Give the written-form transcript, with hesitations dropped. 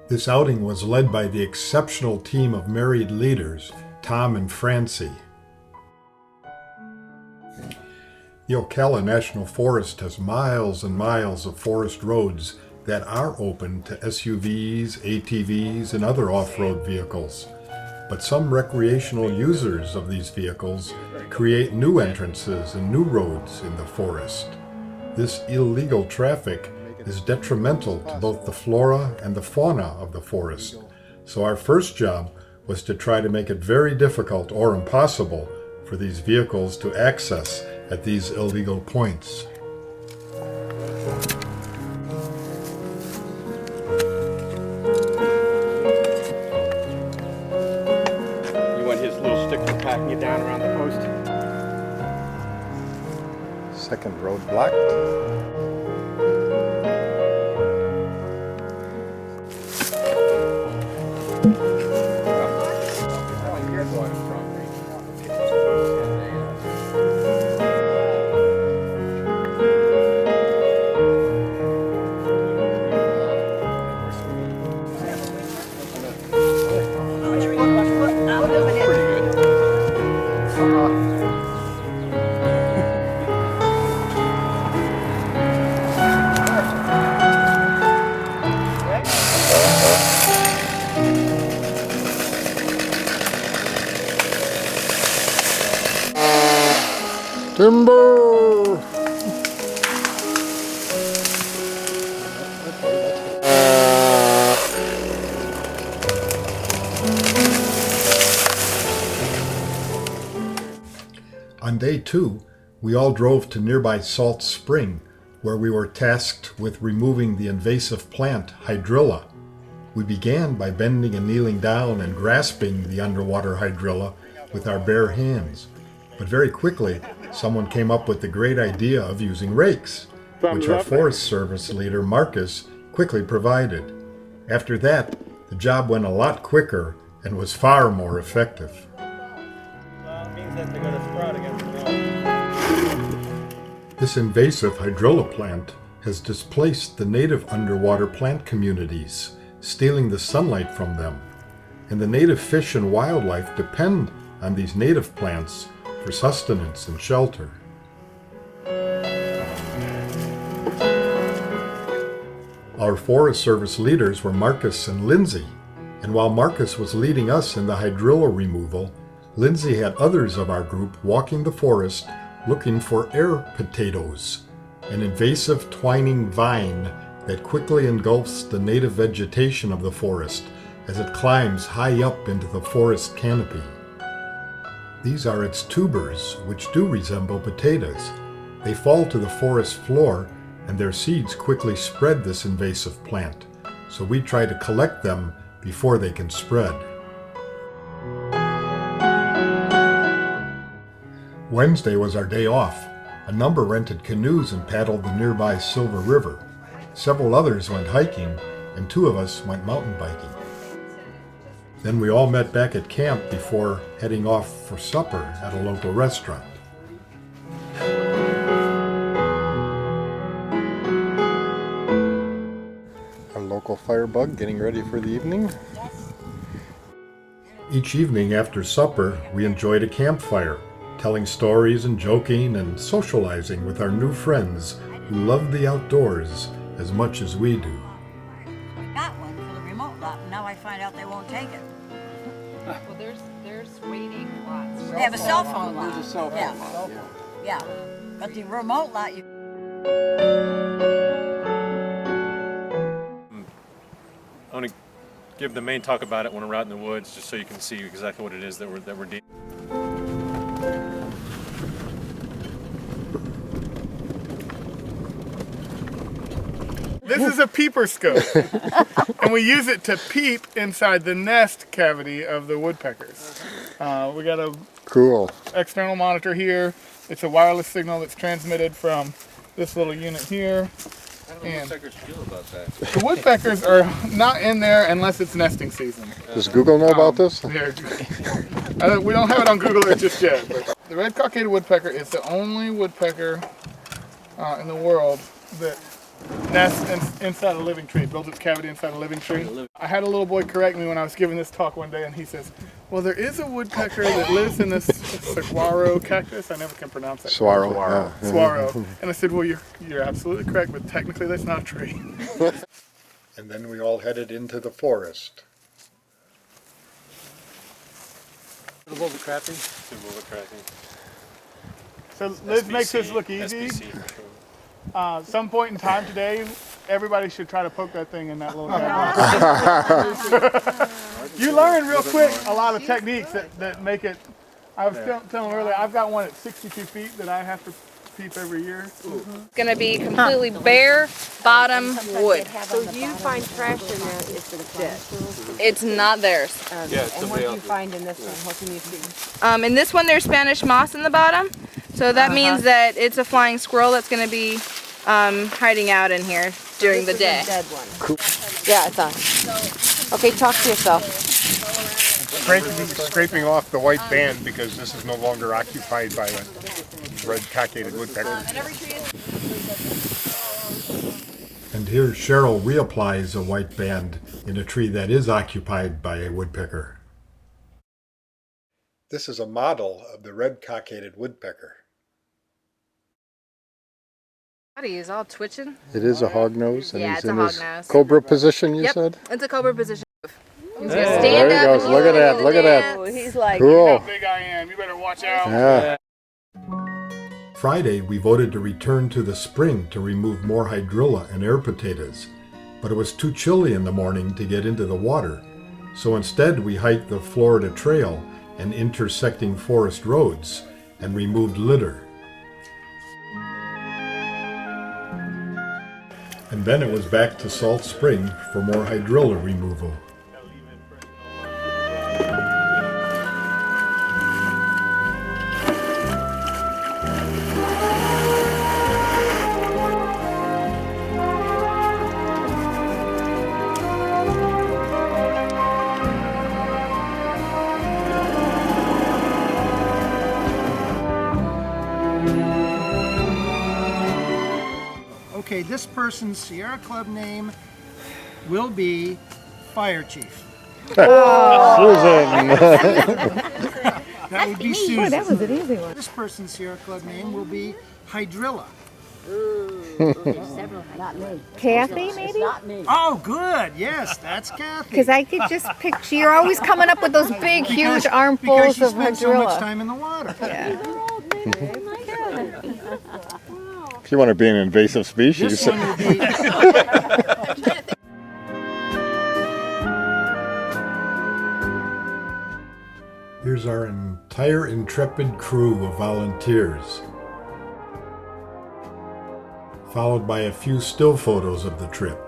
This outing was led by the exceptional team of married leaders, Tom and Francie. The Ocala National Forest has miles and miles of forest roads that are open to SUVs, ATVs, and other off-road vehicles. But some recreational users of these vehicles create new entrances and new roads in the forest. This illegal traffic is detrimental to both the flora and the fauna of the forest. So our first job was to try to make it very difficult or impossible for these vehicles to access at these illegal points. You want his little stick for packing it down around the post? Second road blocked. Timber! On day 2, we all drove to nearby Salt Spring, where we were tasked with removing the invasive plant hydrilla. We began by bending and kneeling down and grasping the underwater hydrilla with our bare hands. But very quickly, someone came up with the great idea of using rakes, which our Forest Service leader, Marcus, quickly provided. After that, the job went a lot quicker and was far more effective. It means that they're going to sprout against the wall. This invasive hydrilla plant has displaced the native underwater plant communities, stealing the sunlight from them. And the native fish and wildlife depend on these native plants for sustenance and shelter. Our Forest Service leaders were Marcus and Lindsay, and while Marcus was leading us in the hydrilla removal, Lindsay had others of our group walking the forest looking for air potatoes, an invasive twining vine that quickly engulfs the native vegetation of the forest as it climbs high up into the forest canopy. These are its tubers, which do resemble potatoes. They fall to the forest floor, and their seeds quickly spread this invasive plant, so we try to collect them before they can spread. Wednesday was our day off. A number rented canoes and paddled the nearby Silver River. Several others went hiking, and 2 of us went mountain biking. Then we all met back at camp before heading off for supper at a local restaurant. A local firebug getting ready for the evening. Each evening after supper, we enjoyed a campfire, telling stories and joking and socializing with our new friends who love the outdoors as much as we do. I got one for the remote lot, and now I find out they won't take it. Well, there's waiting lots. They have a cell phone lot. There's a cell phone Yeah. lot, Yeah, but the remote lot, you... I want to give the main talk about it when we're out in the woods, just so you can see exactly what it is that we're dealing. This is a peeper scope, and we use it to peep inside the nest cavity of the woodpeckers. We got a Cool. external monitor here. It's a wireless signal that's transmitted from this little unit here. How do the woodpeckers feel about that? The woodpeckers are not in there unless it's nesting season. Does Google know about this? We don't have it on Google Earth just yet. But the red-copckaded woodpecker is the only woodpecker in the world that nest inside a living tree, builds its cavity inside a living tree. I had a little boy correct me when I was giving this talk one day, and he says, well, there is a woodpecker that lives in this saguaro cactus. I never can pronounce that. Saguaro. Saguaro. And I said, well, you're absolutely correct, but technically that's not a tree. And then we all headed into the forest. A little bit crappy. It's a little bit crappy. So Liz makes this look easy. SBC for sure. Some point in time today, everybody should try to poke that thing in that little cavity. You learn real quick a lot of techniques that make it. I was telling earlier, I've got one at 62 feet that I have to peep every year. It's going to be completely bare bottom wood. So you find trash in there, it's dead. It's not theirs. And what do you find in this one? What can you see? In this one, there's Spanish moss in the bottom. So that means that it's a flying squirrel that's going to be hiding out in here during the day. Dead one. Cool. Yeah, it's on. Okay, talk to yourself. Scraping off the white band because this is no longer occupied by a red-copckaded woodpecker. And here Cheryl reapplies a white band in a tree that is occupied by a woodpecker. This is a model of the red-copckaded woodpecker. He's all twitching. It is a hognose, and Yeah, he's it's a in his hognose. cobra position, you said? It's a cobra position. He's There gonna he stand up. goes. and Look at do that. the Look at that. dance. He's like, Cool. How big I am, you better watch out. Yeah. Friday, we voted to return to the spring to remove more hydrilla and air potatoes, but it was too chilly in the morning to get into the water. So instead, we hiked the Florida Trail and intersecting forest roads and removed litter. And then it was back to Salt Spring for more hydrilla removal. Okay, this person's Sierra Club name will be Fire Chief. Susan! That would be Susan. boy, that was an easy one. This person's Sierra Club name will be Hydrilla. Kathy, maybe? Oh, good. Yes, that's Kathy. Because I could just picture, you're always coming up with those big, huge because armfuls you of spend so much hydrilla. time in the water. Yeah. If you want to be an invasive species. This one will be... Here's our entire intrepid crew of volunteers, followed by a few still photos of the trip.